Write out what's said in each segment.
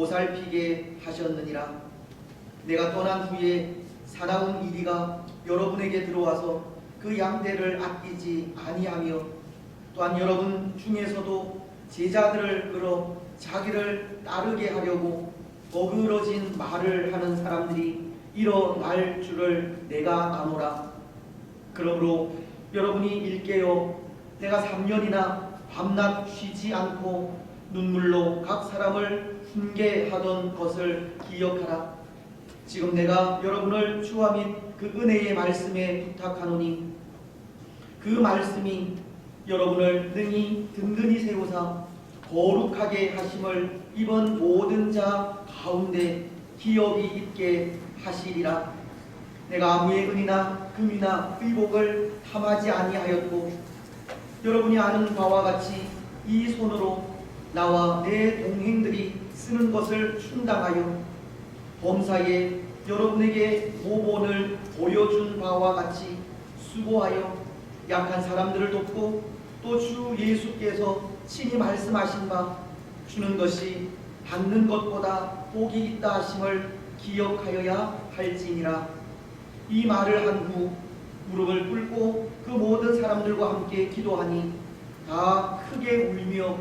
보살피게 하셨느니라. 내가 떠난 후에 사나운 이리가 여러분에게 들어와서 그 양떼를 아끼지 아니하며 또한 여러분 중에서도 제자들을 끌어 자기를 따르게 하려고 어그러진 말을 하는 사람들이 일어날 줄을 내가 아노라. 그러므로 여러분이 일깨어 내가 3년이나 밤낮 쉬지 않고 눈물로 각 사람을 훈계하던 것을 기억하라. 지금 내가 여러분을 주와 및 그 은혜의 말씀에 부탁하노니 그 말씀이 여러분을 능히 든든히 세우사 거룩하게 하심을 이번 모든 자 가운데 기억이 있게 하시리라. 내가 아무의 은이나 금이나 의복을 탐하지 아니하였고 여러분이 아는 바와 같이 이 손으로 나와 내 동행들이 쓰는 것을 충당하여 범사에 여러분에게 모본을 보여준 바와 같이 수고하여 약한 사람들을 돕고 또 주 예수께서 친히 말씀하신 바 주는 것이 받는 것보다 복이 있다 하심을 기억하여야 할지니라. 이 말을 한 후 무릎을 꿇고 그 모든 사람들과 함께 기도하니 다 크게 울며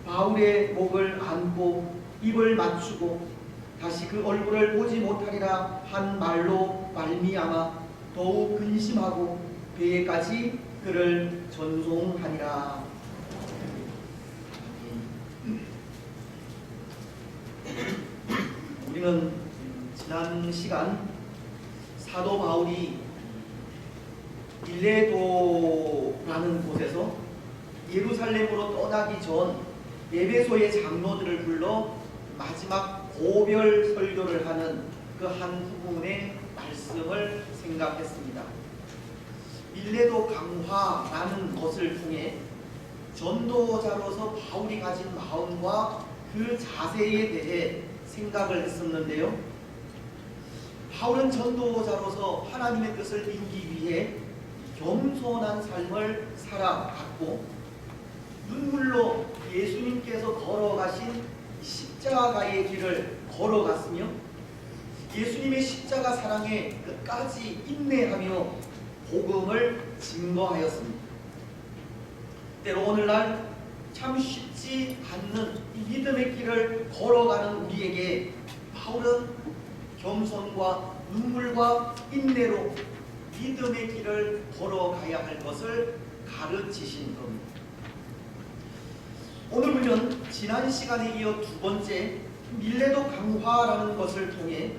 바울의 목을 안고 입을 맞추고 다시 그 얼굴을 보지 못하리라 한 말로 말미암아 더욱 근심하고 배에까지 그를 전송하니라. 우리는 지난 시간 사도 바울이 밀레도라는 곳에서 예루살렘으로 떠나기 전 에베소의 장로들을 불러 마지막 고별 설교를 하는 그 한 부분의 말씀을 생각했습니다. 밀레도 강화라는 것을 통해 전도자로서 바울이 가진 마음과 그 자세에 대해 생각을 했었는데요. 바울은 전도자로서 하나님의 뜻을 이루기 위해 겸손한 삶을 살아갔고 눈물로 예수님께서 걸어가신 십자가의 길을 걸어갔으며 예수님의 십자가 사랑에 끝까지 인내하며 복음을 증거하였습니다. 때로 오늘날 참 쉽지 않는 이 믿음의 길을 걸어가는 우리에게 바울은 겸손과 눈물과 인내로 믿음의 길을 걸어가야 할 것을 가르치신 겁니다. 오늘 보면 지난 시간에 이어 두 번째 밀레도 강화라는 것을 통해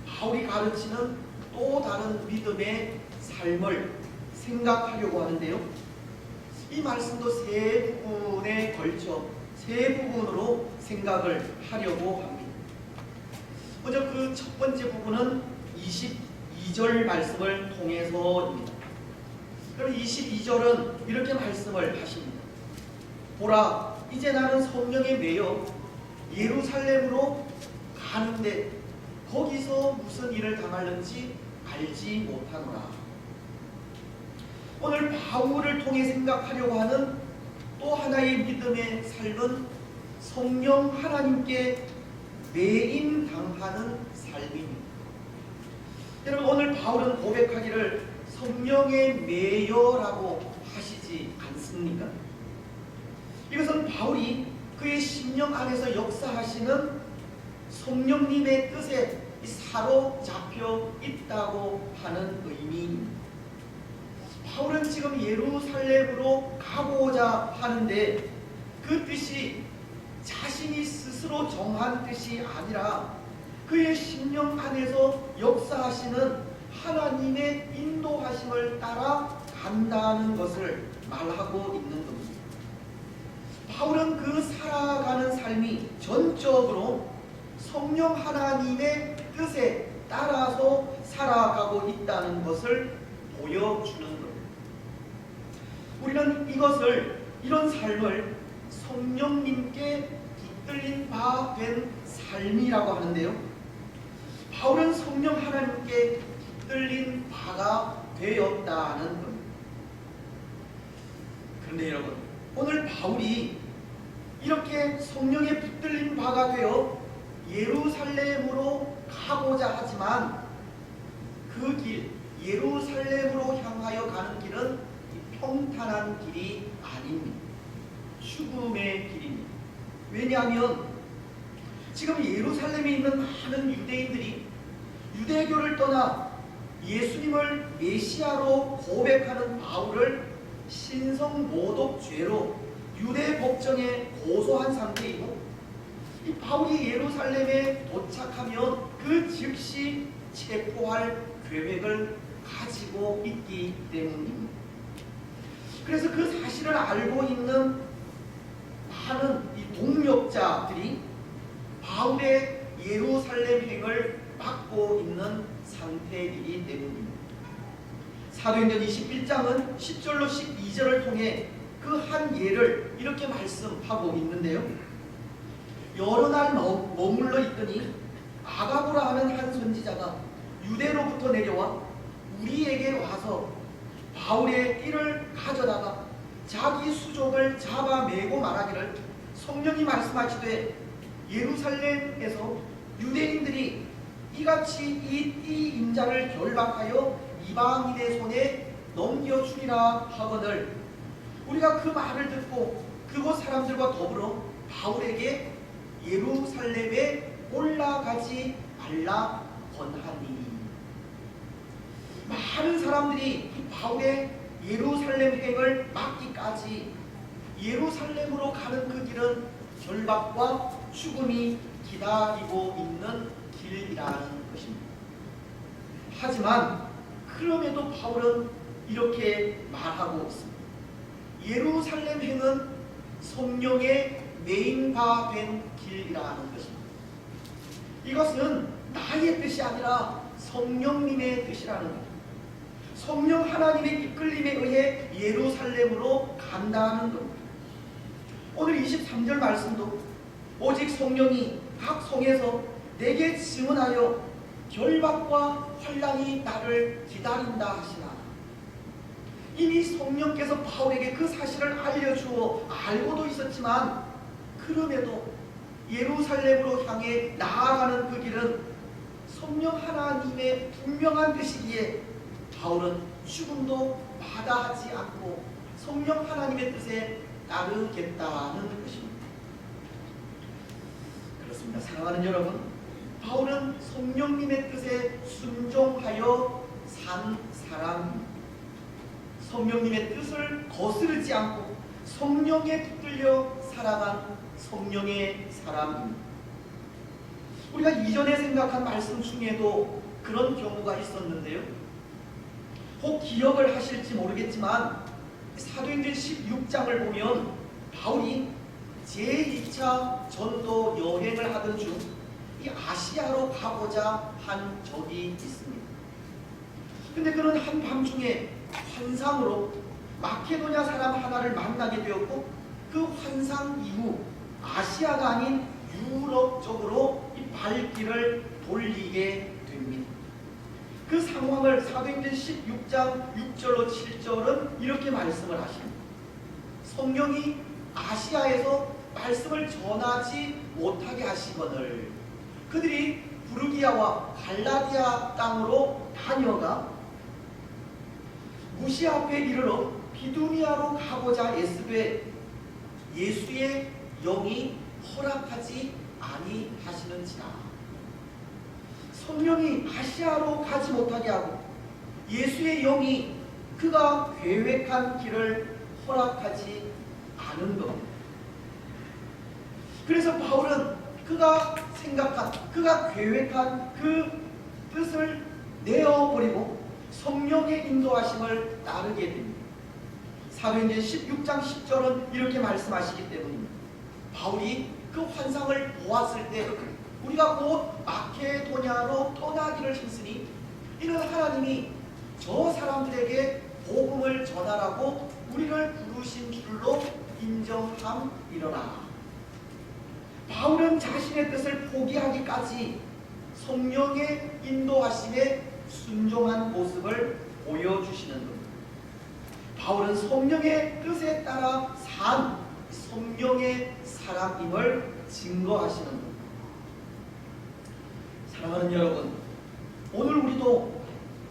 바울이 가르치는 또 다른 믿음의 삶을 생각하려고 하는데요. 이 말씀도 세 부분에 걸쳐 세 부분으로 생각을 하려고 합니다. 먼저 그 첫 번째 부분은 22절 말씀을 통해서입니다. 그럼 22절은 이렇게 말씀을 하십니다. 보라, 이제 나는 성령에 매여 예루살렘으로 가는데 거기서 무슨 일을 당하는지 알지 못하노라. 오늘 바울을 통해 생각하려고 하는 또 하나의 믿음의 삶은 성령 하나님께 매임 당하는 삶입니다. 여러분, 오늘 바울은 고백하기를 성령의 매여라고 하시지 않습니까? 이것은 바울이 그의 심령 안에서 역사하시는 성령님의 뜻에 사로잡혀 있다고 하는 의미입니다. 바울은 지금 예루살렘으로 가고자 하는데 그 뜻이 자신이 스스로 정한 뜻이 아니라 그의 심령 안에서 역사하시는 하나님의 인도하심을 따라 간다는 것을 말하고 있는 겁니다. 바울은 그 살아가는 삶이 전적으로 성령 하나님의 뜻에 따라서 살아가고 있다는 것을 보여주는 겁니다. 우리는 이런 삶을 성령님께 붙들린 바 된 삶이라고 하는데요. 바울은 성령 하나님께 붙들린 바가 되었다는 겁니다. 그런데 여러분, 오늘 바울이 이렇게 성령에 붙들린 바가 되어 예루살렘으로 가고자 하지만 그 길, 예루살렘으로 향하여 가는 길은 평탄한 길이 아닙니다. 죽음의 길입니다. 왜냐하면 지금 예루살렘에 있는 많은 유대인들이 유대교를 떠나 예수님을 메시아로 고백하는 바울을 신성모독죄로 유대 법정에 고소한 상태이고, 이 바울이 예루살렘에 도착하면 그 즉시 체포할 계획을 가지고 있기 때문입니다. 그래서 그 사실을 알고 있는 많은 이 동력자들이 바울의 예루살렘행을 막고 있는 상태이기 때문입니다. 사도행전 21장은 10절로 12절을 통해 그 한 예를 이렇게 말씀하고 있는데요. 여러 날 머물러 있더니 아가보라 하는 한 선지자가 유대로부터 내려와 우리에게 와서 바울의 띠를 가져다가 자기 수족을 잡아매고 말하기를, 성령이 말씀하시되 예루살렘에서 유대인들이 이같이 이 띠 인자를 결박하여 이방인의 손에 넘겨주리라 하거늘 우리가 그 말을 듣고 그곳 사람들과 더불어 바울에게 예루살렘에 올라가지 말라 권하니. 많은 사람들이 바울의 예루살렘행을 막기까지 예루살렘으로 가는 그 길은 결박과 죽음이 기다리고 있는 길이라는 것입니다. 하지만 그럼에도 바울은 이렇게 말하고 있습니다. 예루살렘행은 성령의 메인화된 길이라는 것입니다. 이것은 나의 뜻이 아니라 성령님의 뜻이라는 것입니다. 성령 하나님의 이끌림에 의해 예루살렘으로 간다는 겁니다. 오늘 23절 말씀도 오직 성령이 각 성에서 내게 증언하여 결박과 환난이 나를 기다린다 하시나. 이미 성령께서 바울에게 그 사실을 알려주어 알고도 있었지만 그럼에도 예루살렘으로 향해 나아가는 그 길은 성령 하나님의 분명한 뜻이기에 바울은 죽음도 마다하지 않고 성령 하나님의 뜻에 따르겠다는 것입니다. 그렇습니다. 사랑하는 여러분, 바울은 성령님의 뜻에 순종하여 산 사람입니다. 성령님의 뜻을 거스르지 않고 성령에 붙들려 살아간 성령의 사람입니다. 우리가 이전에 생각한 말씀 중에도 그런 경우가 있었는데요. 혹 기억을 하실지 모르겠지만 사도행전 16장을 보면 바울이 제2차 전도 여행을 하던 중 이 아시아로 가고자 한 적이 있습니다. 근데 그는 한밤중에 환상으로 마케도냐 사람 하나를 만나게 되었고, 그 환상 이후 아시아가 아닌 유럽 쪽으로 이 발길을 돌리게 됩니다. 그 상황을 사도행전 16장 6절로 7절은 이렇게 말씀을 하십니다. 성령이 아시아에서 말씀을 전하지 못하게 하시거늘 그들이 부르기아와 갈라디아 땅으로 다녀가 무시아 앞에 이르러 비두니아로 가고자 애쓰되 예수의 영이 허락하지 아니하시는지라. 성령이 아시아로 가지 못하게 하고 예수의 영이 그가 계획한 길을 허락하지 않은 겁니다. 그래서 바울은 그가 생각한, 그가 계획한 그 뜻을 내어버리고 성령의 인도하심을 따르게 됩니다. 사도행전 16장 10절은 이렇게 말씀하시기 때문입니다. 바울이 그 환상을 보았을 때 우리가 곧 마케도냐로 떠나기를 힘쓰니 이는 하나님이 저 사람들에게 복음을 전하라고 우리를 부르신 줄로 인정함이러라. 바울은 자신의 뜻을 포기하기까지 성령의 인도하심에 순종한 모습을 보여주시는 겁니다. 바울은 성령의 뜻에 따라 산 성령의 사람임을 증거하시는 겁니다. 사랑하는 여러분, 오늘 우리도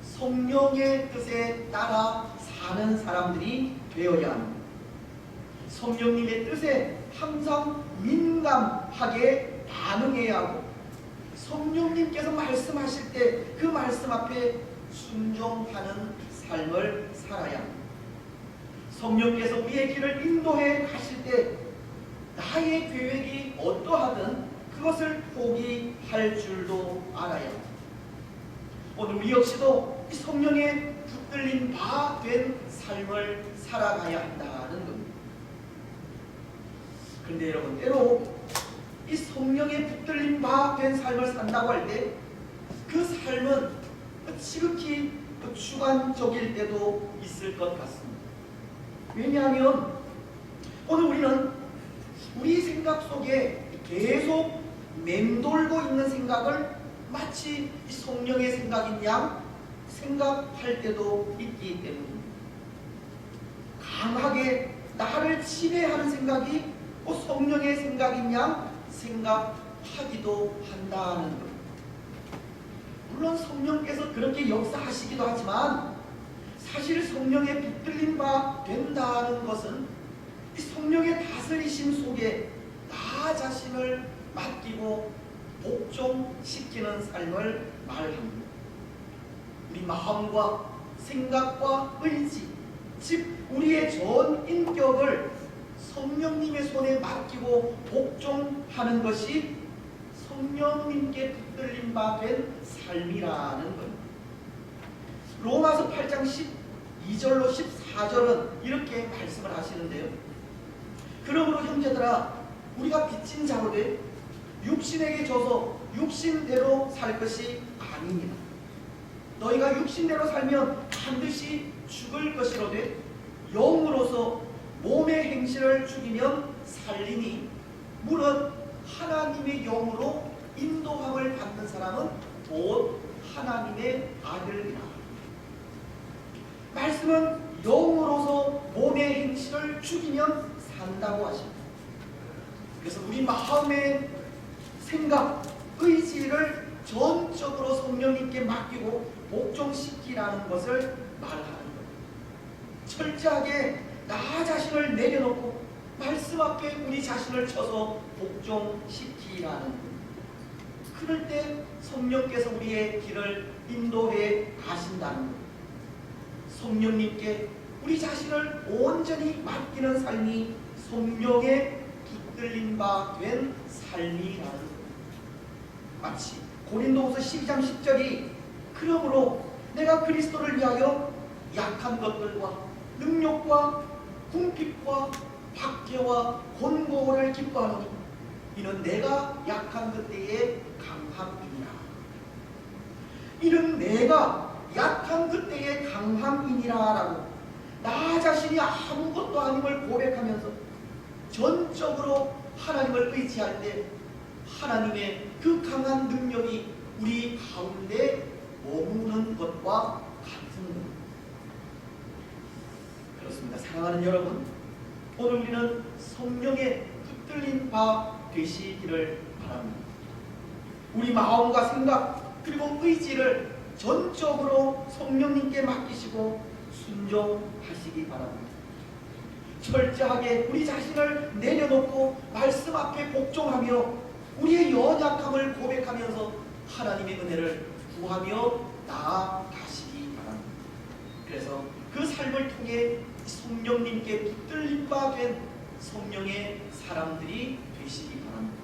성령의 뜻에 따라 사는 사람들이 되어야 합니다. 성령님의 뜻에 항상 민감하게 반응해야 하고, 성령님께서 말씀하실 때 그 말씀 앞에 순종하는 삶을 살아야 합니다. 성령께서 우리의 길을 인도해 가실 때 나의 계획이 어떠하든 그것을 포기할 줄도 알아야 합니다. 오늘 우리 역시도 이 성령에 붙들린 바 된 삶을 살아가야 한다는 겁니다. 그런데 여러분, 때로 이 성령에 붙들린 바 된 삶을 산다고 할 때 그 삶은 지극히 주관적일 때도 있을 것 같습니다. 왜냐하면 오늘 우리는 우리 생각 속에 계속 맴돌고 있는 생각을 마치 이 성령의 생각인 양 생각할 때도 있기 때문입니다. 강하게 나를 지배하는 생각이 성령의 생각인 양 생각하기도 한다는 것. 물론 성령께서 그렇게 역사하시기도 하지만 사실 성령에 붙들린 바 된다는 것은 이 성령의 다스리심 속에 나 자신을 맡기고 복종시키는 삶을 말합니다. 우리 마음과 생각과 의지, 즉 우리의 전 인격을 성령님의 손에 맡기고 복종하는 것이 성령님께 붙들린 바 된 삶이라는 겁니다. 로마서 8장 12절로 14절은 이렇게 말씀을 하시는데요. 그러므로 형제들아, 우리가 빚진 자로 돼 육신에게 져서 육신대로 살 것이 아닙니다. 너희가 육신대로 살면 반드시 죽을 것이로되 영으로서 몸의 행실을 죽이면 살리니 무릇 하나님의 영으로 인도함을 받는 사람은 곧 하나님의 아들이라. 말씀은 영으로서 몸의 행실을 죽이면 산다고 하십니다. 그래서 우리 마음의 생각, 의지를 전적으로 성령님께 맡기고 복종시키라는 것을 말하는 겁니다. 철저하게 나 자신을 내려놓고 말씀 앞에 우리 자신을 쳐서 복종시키라는 겁니다. 그럴 때 성령께서 우리의 길을 인도해 가신다는 겁니다. 성령님께 우리 자신을 온전히 맡기는 삶이 성령에 붙들린 바 된 삶이라는 겁니다. 마치 고린도후서 12장 10절이 그러므로 내가 그리스도를 위하여 약한 것들과 능력과 궁핍과 박해와 곤고를 기뻐하노니 이는 내가 약한 그때의 강함이니라. 이는 내가 약한 그때의 강함이니라 라고 나 자신이 아무것도 아님을 고백하면서 전적으로 하나님을 의지할 때 하나님의 그 강한 능력이 우리 가운데 머무는 것과 같은 겁니다. 그렇습니다. 사랑하는 여러분, 오늘 우리는 성령에 붙들린 바 되시기를 바랍니다. 우리 마음과 생각 그리고 의지를 전적으로 성령님께 맡기시고 순종하시기 바랍니다. 철저하게 우리 자신을 내려놓고 말씀 앞에 복종하며 우리의 연약함을 고백하면서 하나님의 은혜를 구하며 나아가시기 바랍니다. 그래서 그 삶을 통해 성령님께 붙들린 바 된 성령의 사람들이 되시기 바랍니다.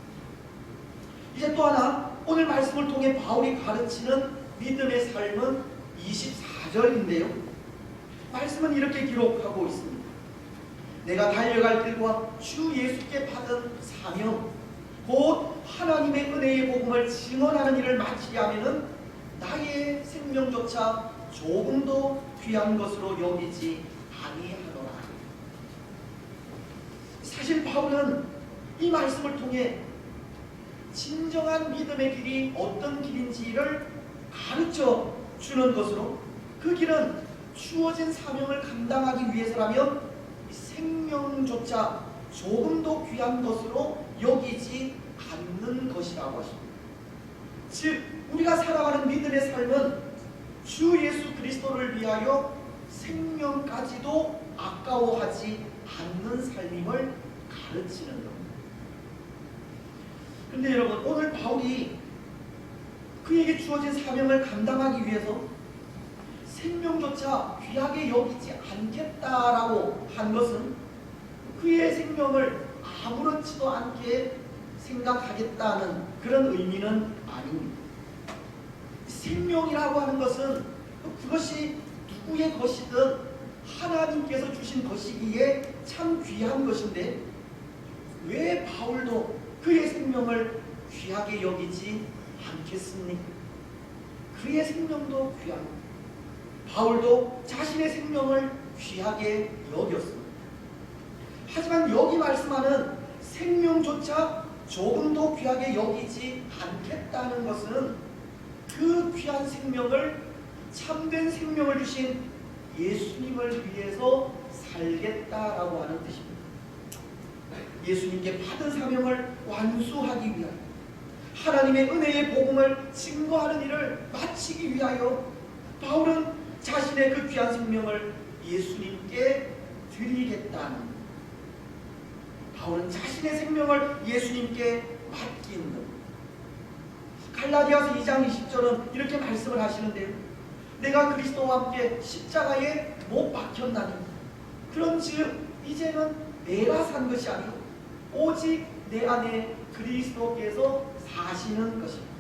이제 또 하나 오늘 말씀을 통해 바울이 가르치는 믿음의 삶은 24절인데요. 말씀은 이렇게 기록하고 있습니다. 내가 달려갈 길과 주 예수께 받은 사명 곧 하나님의 은혜의 복음을 증언하는 일을 마치게 하면은 나의 생명조차 조금도 귀한 것으로 여기지 아니하노라. 사실 바울은 이 말씀을 통해 진정한 믿음의 길이 어떤 길인지를 가르쳐 주는 것으로 그 길은 주어진 사명을 감당하기 위해서라면 생명조차 조금도 귀한 것으로 여기지 않는 것이라고 하십니다. 즉 우리가 살아가는 믿음의 삶은 주 예수 그리스도를 위하여 생명까지도 아까워하지 않는 삶임을 가르치는 겁니다. 그런데 여러분, 오늘 바울이 그에게 주어진 사명을 감당하기 위해서 생명조차 귀하게 여기지 않겠다라고 한 것은 그의 생명을 아무렇지도 않게 생각하겠다는 그런 의미는 아닙니다. 생명이라고 하는 것은 그것이 누구의 것이든 하나님께서 주신 것이기에 참 귀한 것인데 왜 바울도 그의 생명을 귀하게 여기지 않겠습니까? 그의 생명도 귀합니다. 바울도 자신의 생명을 귀하게 여겼습니다. 하지만 여기 말씀하는 생명조차 조금도 귀하게 여기지 않겠다는 것은 그 귀한 생명을, 참된 생명을 주신 예수님을 위해서 살겠다라고 하는 뜻입니다. 예수님께 받은 사명을 완수하기 위하여, 하나님의 은혜의 복음을 증거하는 일을 마치기 위하여 바울은 자신의 그 귀한 생명을 예수님께 드리겠다는, 바울은 자신의 생명을 예수님께 맡기는 것. 갈라디아서 2장 20절은 이렇게 말씀을 하시는데요. 내가 그리스도와 함께 십자가에 못 박혔나니 그런즉 이제는 내가 산 것이 아니고 오직 내 안에 그리스도께서 사시는 것입니다.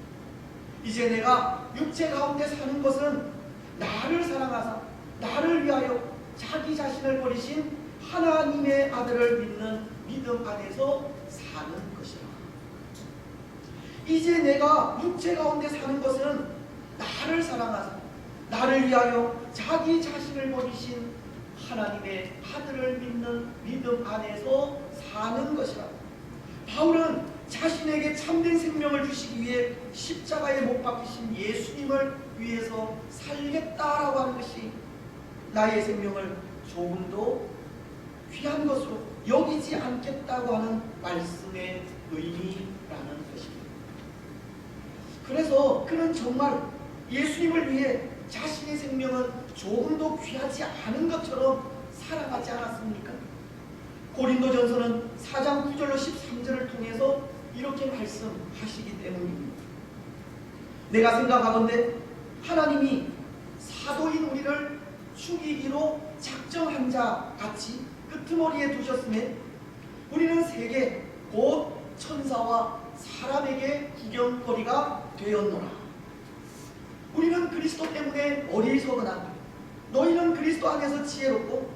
이제 내가 육체 가운데 사는 것은 나를 사랑하사 나를 위하여 자기 자신을 버리신 하나님의 아들을 믿는 믿음 안에서 사는 것이라. 이제 내가 육체 가운데 사는 것은 나를 사랑하사 나를 위하여 자기 자신을 버리신 하나님의 아들을 믿는 믿음 안에서 사는 것이라. 바울은 자신에게 참된 생명을 주시기 위해 십자가에 못 박히신 예수님을 위해서 살겠다라고 하는 것이 나의 생명을 조금도 귀한 것으로 여기지 않겠다고 하는 말씀의 의미라는 것입니다. 그래서 그는 정말 예수님을 위해 자신의 생명은 조금도 귀하지 않은 것처럼 살아가지 않았습니까? 고린도전서는 4장 9절로 13절을 통해서 이렇게 말씀하시기 때문입니다. 내가 생각하건대 하나님이 사도인 우리를 죽이기로 작정한 자 같이 끄트머리에 두셨음에 우리는 세계 곧 천사와 사람에게 구경거리가 되었노라. 우리는 그리스도 때문에 어리석으나 너희는 그리스도 안에서 지혜롭고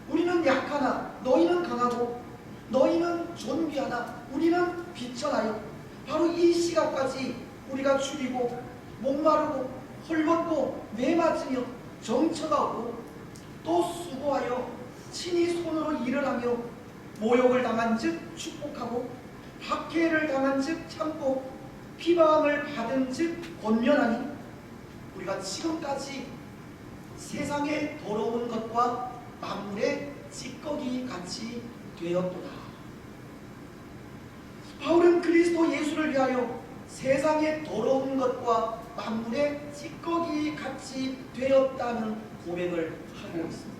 우리는 약하나 너희는 강하고 너희는 존귀하나 우리는 비천하여 바로 이 시각까지 우리가 죽이고 목마르고 헐벗고 매맞으며 정처가 없고 또 수고하여 친히 손으로 일을 하며 모욕을 당한 즉 축복하고 박해를 당한 즉 참고 비방을 받은 즉 권면하니 우리가 지금까지 세상의 더러운 것과 만물의 찌꺼기 같이 되었도다. 바울은 그리스도 예수를 위하여 세상의 더러운 것과 만물의 찌꺼기 같이 되었다는 고백을 하고 있습니다.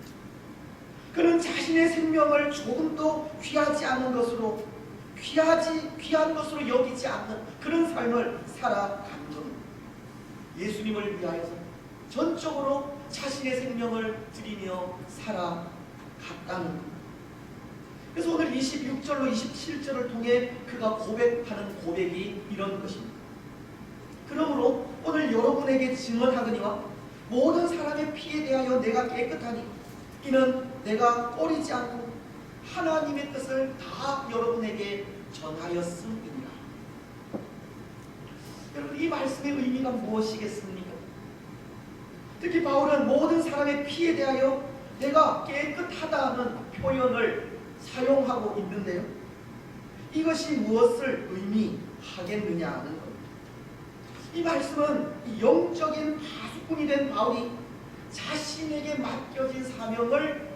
그는 자신의 생명을 조금도 귀하지 않은 것으로 귀한 것으로 여기지 않는 그런 삶을 살아간 겁니다. 예수님을 위하여서 전적으로 자신의 생명을 드리며 살아갔다는 겁니다. 그래서 오늘 26절로 27절을 통해 그가 고백하는 고백이 이런 것입니다. 그러므로 오늘 여러분에게 증언하거니와 모든 사람의 피에 대하여 내가 깨끗하니 이는 내가 꺼리지 않고 하나님의 뜻을 다 여러분에게 전하였음이니라. 여러분, 이 말씀의 의미가 무엇이겠습니까? 특히 바울은 모든 사람의 피에 대하여 내가 깨끗하다는 표현을 사용하고 있는데요. 이것이 무엇을 의미하겠느냐는 겁니다. 이 말씀은 영적인 파수꾼이 된 바울이 자신에게 맡겨진 사명을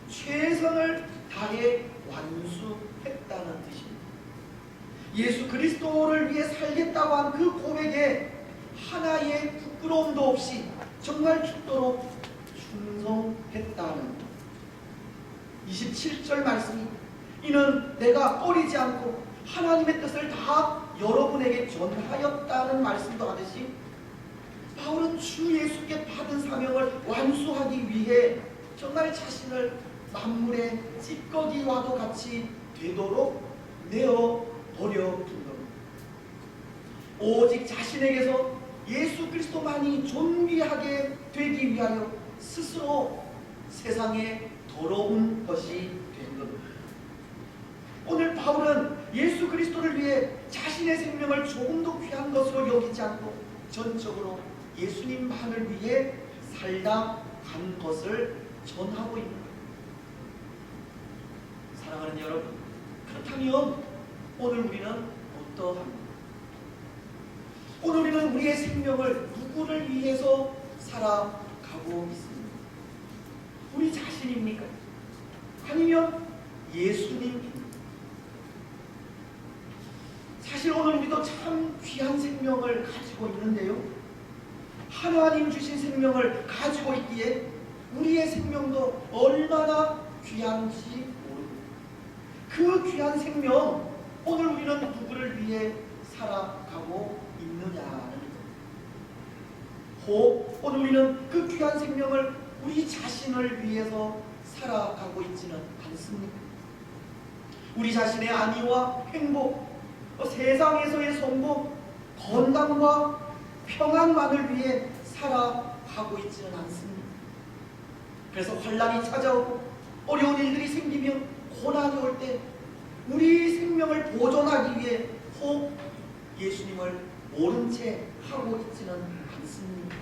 최선을 다해 완수했다는 뜻입니다. 예수 그리스도를 위해 살겠다고 한 그 고백에 하나의 부끄러움도 없이 정말 죽도록 충성했다는 27절 말씀이 이는 내가 꺼리지 않고 하나님의 뜻을 다 여러분에게 전하였다는 말씀도 하듯이 바울은 주 예수께 받은 사명을 완수하기 위해 정말 자신을 만물의 찌꺼기와도 같이 되도록 내어버려 둔 겁니다. 오직 자신에게서 예수 그리스도만이 존귀하게 되기 위하여 스스로 세상에 더러운 것이 된 겁니다. 오늘 바울은 예수 그리스도를 위해 자신의 생명을 조금도 귀한 것으로 여기지 않고 전적으로 예수님만을 위해 살다 간 것을 전하고 있는 겁니다. 사랑하는 여러분, 그렇다면 오늘 우리는 어떠합니까? 오늘 우리는 우리의 생명을 누구를 위해서 살아가고 있습니까? 우리 자신입니까? 아니면 예수님입니까? 사실 오늘 우리도 참 귀한 생명을 가지고 있는데요, 하나님 주신 생명을 가지고 있기에 우리의 생명도 얼마나 귀한지 모릅니다. 그 귀한 생명, 오늘 우리는 누구를 위해 살아가고 있느냐는 겁니다. 혹 오늘 우리는 그 귀한 생명을 우리 자신을 위해서 살아가고 있지는 않습니까? 우리 자신의 안위와 행복, 세상에서의 성공, 건강과 평안만을 위해 살아가고 있지는 않습니다. 그래서 환난이 찾아오고 어려운 일들이 생기면 고난이 올 때 우리 생명을 보존하기 위해 혹 예수님을 모른 채 하고 있지는 않습니다.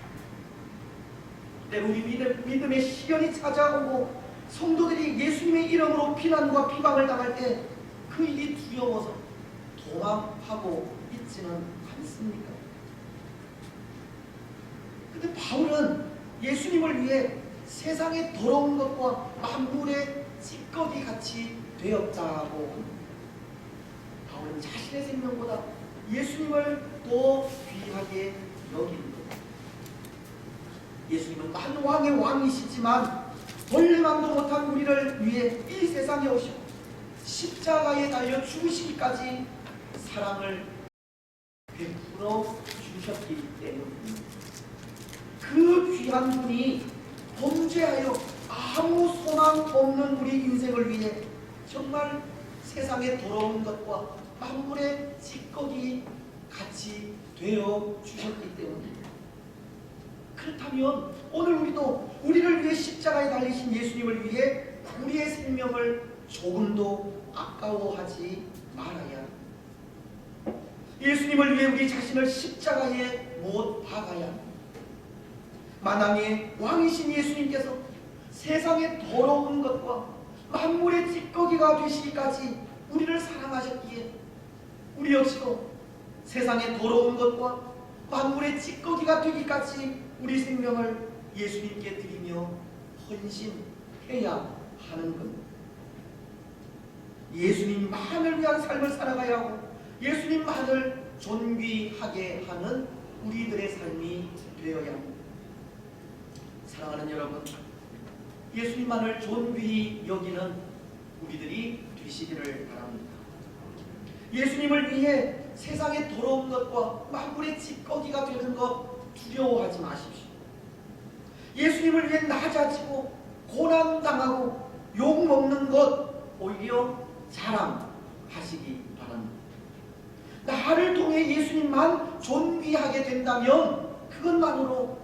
때로 우리 믿음의 시련이 찾아오고 성도들이 예수님의 이름으로 비난과 비방을 당할 때 그 일이 두려워서 도망하고 있지는 않습니까? 근데 바울은 예수님을 위해 세상의 더러운 것과 만물의 찌꺼기 같이 되었다고 합니다. 바울은 자신의 생명보다 예수님을 더 귀하게 여기는 겁니다. 예수님은 만왕의 왕이시지만 원래만도 못한 우리를 위해 이 세상에 오시고 십자가에 달려 죽으시기까지 사랑을 베풀어 주셨기 때문입니다. 그 귀한 분이 범죄하여 아무 소망 없는 우리 인생을 위해 정말 세상의 더러운 것과 만물의 찌꺼기 같이 되어 주셨기 때문입니다. 그렇다면 오늘 우리도 우리를 위해 십자가에 달리신 예수님을 위해 우리의 생명을 조금도 아까워하지 말아야 합니다. 예수님을 위해 우리 자신을 십자가에 못 박아야 합니다. 만왕의 왕이신 예수님께서 세상의 더러운 것과 만물의 찌꺼기가 되시기까지 우리를 사랑하셨기에 우리 역시도 세상의 더러운 것과 만물의 찌꺼기가 되기까지 우리 생명을 예수님께 드리며 헌신해야 하는 겁니다. 예수님만을 위한 삶을 살아가야 하고 예수님만을 존귀하게 하는 우리들의 삶이 되어야 합니다. 사랑하는 여러분, 예수님만을 존귀히 여기는 우리들이 되시기를 바랍니다. 예수님을 위해 세상의 더러운 것과 만물의 찌꺼기가 되는 것 두려워하지 마십시오. 예수님을 위해 낮아지고 고난당하고 욕먹는 것 오히려 자랑하시기 바랍니다. 나를 통해 예수님만 존귀하게 된다면 그것만으로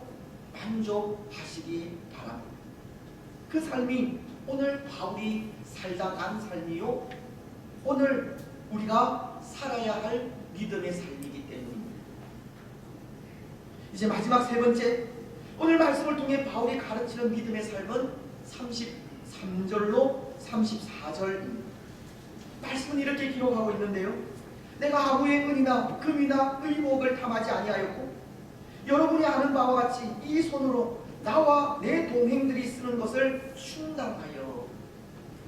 만족하시기 바랍니다. 그 삶이 오늘 바울이 살다 간 삶이요, 오늘 우리가 살아야 할 믿음의 삶이기 때문입니다. 이제 마지막 세 번째, 오늘 말씀을 통해 바울이 가르치는 믿음의 삶은 33절로 34절입니다. 말씀은 이렇게 기록하고 있는데요, 내가 아무의 은이나 금이나 의복을 탐하지 아니하였고 여러분이 아는 바와 같이 이 손으로 나와 내 동행들이 쓰는 것을 충당하여.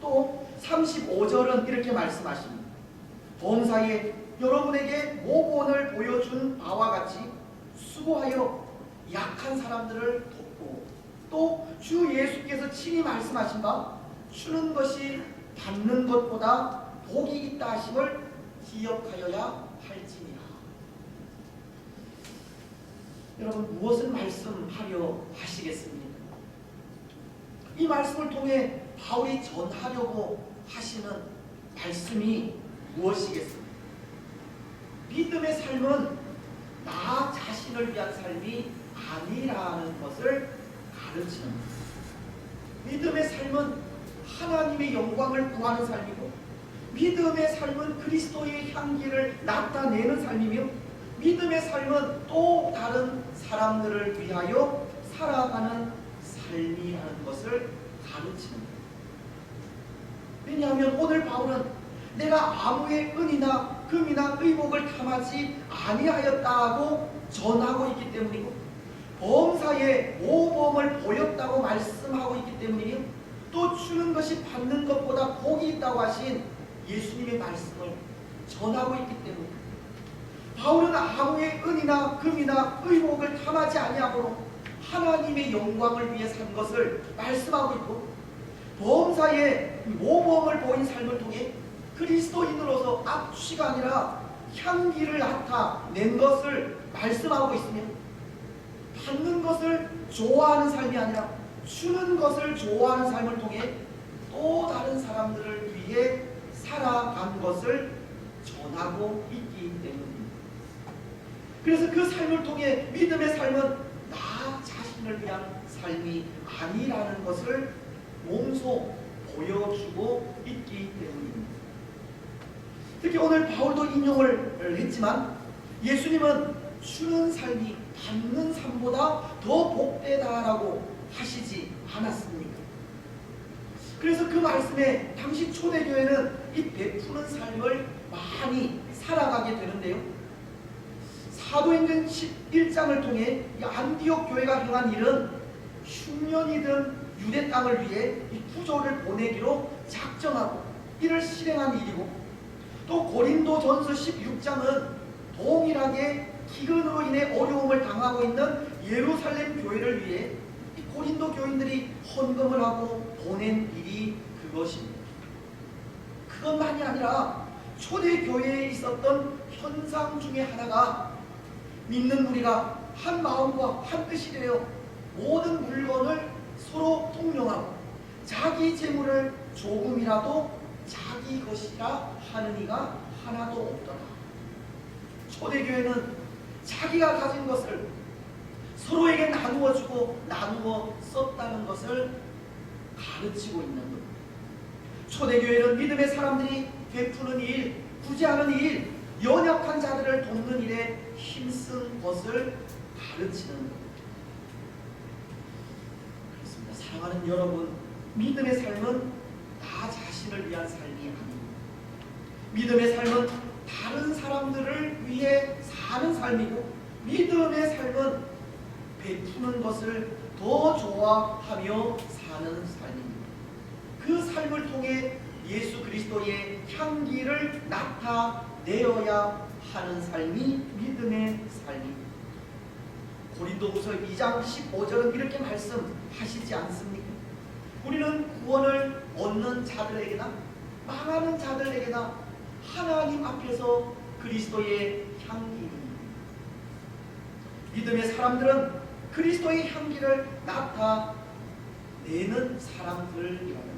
또 35절은 이렇게 말씀하십니다. 범사에 여러분에게 모본을 보여준 바와 같이 수고하여 약한 사람들을 돕고 또 주 예수께서 친히 말씀하신 바 주는 것이 받는 것보다 복이 있다 하심을 기억하여야 할지니라. 여러분, 무엇을 말씀하려 하시겠습니까? 이 말씀을 통해 바울이 전하려고 하시는 말씀이 무엇이겠습니까? 믿음의 삶은 나 자신을 위한 삶이 아니라는 것을 가르치는 것. 믿음의 삶은 하나님의 영광을 구하는 삶이고, 믿음의 삶은 그리스도의 향기를 나타내는 삶이며, 믿음의 삶은 또 다른 사람들을 위하여 살아가는 삶이라는 것을 가르치는 것. 왜냐하면 오늘 바울은 내가 아무의 은이나 금이나 의복을 탐하지 아니하였다고 전하고 있기 때문이고, 범사에 모범을 보였다고 말씀하고 있기 때문이며, 또 주는 것이 받는 것보다 복이 있다고 하신 예수님의 말씀을 전하고 있기 때문입니다. 바울은 아무의 은이나 금이나 의복을 탐하지 아니하므로 하나님의 영광을 위해 산 것을 말씀하고 있고, 범사에 모범을 보인 삶을 통해 그리스도인으로서 악취가 아니라 향기를 나타낸 것을 말씀하고 있으며, 받는 것을 좋아하는 삶이 아니라 주는 것을 좋아하는 삶을 통해 또 다른 사람들을 위해 살아간 것을 전하고 있기 때문입니다. 그래서 그 삶을 통해 믿음의 삶은 나 자신을 위한 삶이 아니라는 것을 몸소 보여주고 있기 때문입니다. 특히 오늘 바울도 인용을 했지만 예수님은 주는 삶이 받는 삶보다 더 복되다라고 하시지 않았습니까? 그래서 그 말씀에 당시 초대교회는 이 베푸는 삶을 많이 살아가게 되는데요. 사도행전 11장을 통해 이 안디옥 교회가 행한 일은 흉년이든 유대 땅을 위해 이 구조를 보내기로 작정하고 이를 실행한 일이고, 또 고린도전서 16장은 동일하게 기근으로 인해 어려움을 당하고 있는 예루살렘 교회를 위해 이 고린도 교인들이 헌금을 하고 보낸 일이 그것입니다. 그것만이 아니라 초대교회에 있었던 현상 중에 하나가 믿는 우리가 한 마음과 한 뜻이 되어 모든 물건을 서로 통용하고 자기 재물을 조금이라도 자기 것이라 하는 이가 하나도 없더라. 초대교회는 자기가 가진 것을 서로에게 나누어 주고 나누어 썼다는 것을 가르치고 있는 겁니다. 초대교회는 믿음의 사람들이 베푸는 일, 구제하는 일, 연약한 자들을 돕는 일에 힘쓴 것을 가르치는 겁니다. 그렇습니다. 사랑하는 여러분, 믿음의 삶은 나 자신을 위한 삶이 아닙니다. 믿음의 삶은 다른 사람들을 위해 사는 삶이고, 믿음의 삶은 베푸는 것을 더 좋아하며 사는 삶입니다. 그 삶을 통해 예수 그리스도의 향기를 나타내어야 하는 삶이 믿음의 삶입니다. 고린도후서 2장 15절은 이렇게 말씀하시지 않습니까? 우리는 구원을 얻는 자들에게나 망하는 자들에게나 하나님 앞에서 그리스도의 향기입니다. 믿음의 사람들은 그리스도의 향기를 나타내는 사람들이라는 것입니다.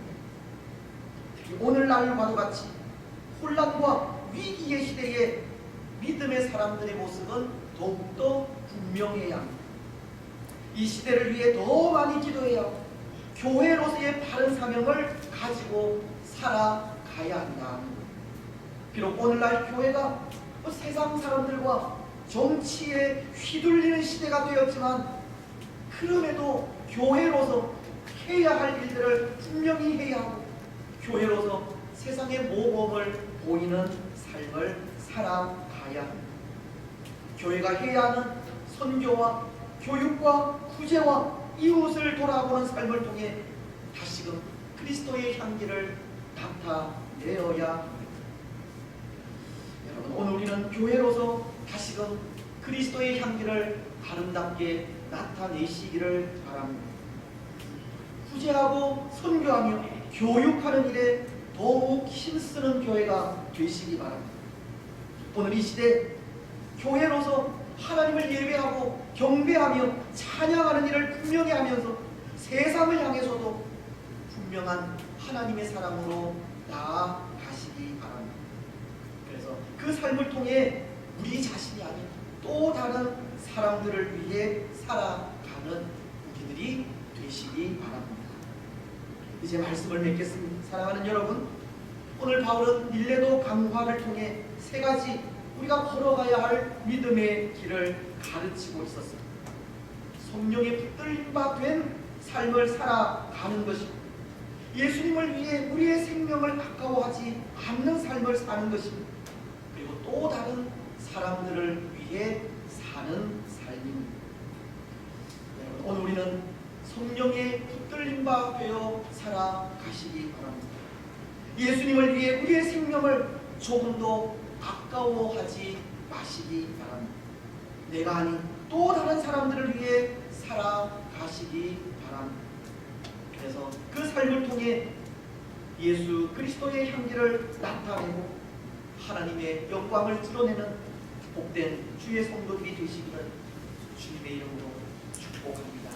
오늘날과도 같이 혼란과 위기의 시대에 믿음의 사람들의 모습은 더욱더 분명해야 합니다. 이 시대를 위해 더 많이 기도해야 하고 교회로서의 바른 사명을 가지고 살아가야 한다. 비록 오늘날 교회가 세상 사람들과 정치에 휘둘리는 시대가 되었지만, 그럼에도 교회로서 해야 할 일들을 분명히 해야 하고 교회로서 세상의 모범을 보이는 삶을 살아가야 합니다. 교회가 해야 하는 선교와 교육과 구제와 이웃을 돌아보는 삶을 통해 다시금 그리스도의 향기를 나타내어야 합니다. 여러분, 오늘 우리는 교회로서 다시금 그리스도의 향기를 아름답게 나타내시기를 바랍니다. 구제하고 선교하며 교육하는 일에 더욱 힘쓰는 교회가 되시기 바랍니다. 오늘 이 시대 교회로서 하나님을 예배하고 경배하며 찬양하는 일을 분명히 하면서 세상을 향해서도 분명한 하나님의 사람으로 나아가시기 바랍니다. 그래서 그 삶을 통해 우리 자신이 아닌 또 다른 사람들을 위해 살아가는 우리들이 되시기 바랍니다. 이제 말씀을 맺겠습니다. 사랑하는 여러분, 오늘 바울은 밀레도 강화를 통해 세 가지 우리가 걸어가야 할 믿음의 길을 가르치고 있었습니다. 성령의 붙들림 바 된 삶을 살아가는 것이고, 예수님을 위해 우리의 생명을 아까워하지 않는 삶을 사는 것입니다. 그리고 또 다른 사람들을 위해 사는 삶입니다. 여러분, 오늘 우리는 성령의 붙들림 바 되어 살아가시기 바랍니다. 예수님을 위해 우리의 생명을 조금도 아까워하지 마시기 바랍니다. 내가 아닌 또 다른 사람들을 위해 살아가시기 바랍니다. 그래서 그 삶을 통해 예수 그리스도의 향기를 나타내고 하나님의 영광을 드러내는 복된 주의 성도들이 되시기를 주님의 이름으로 축복합니다.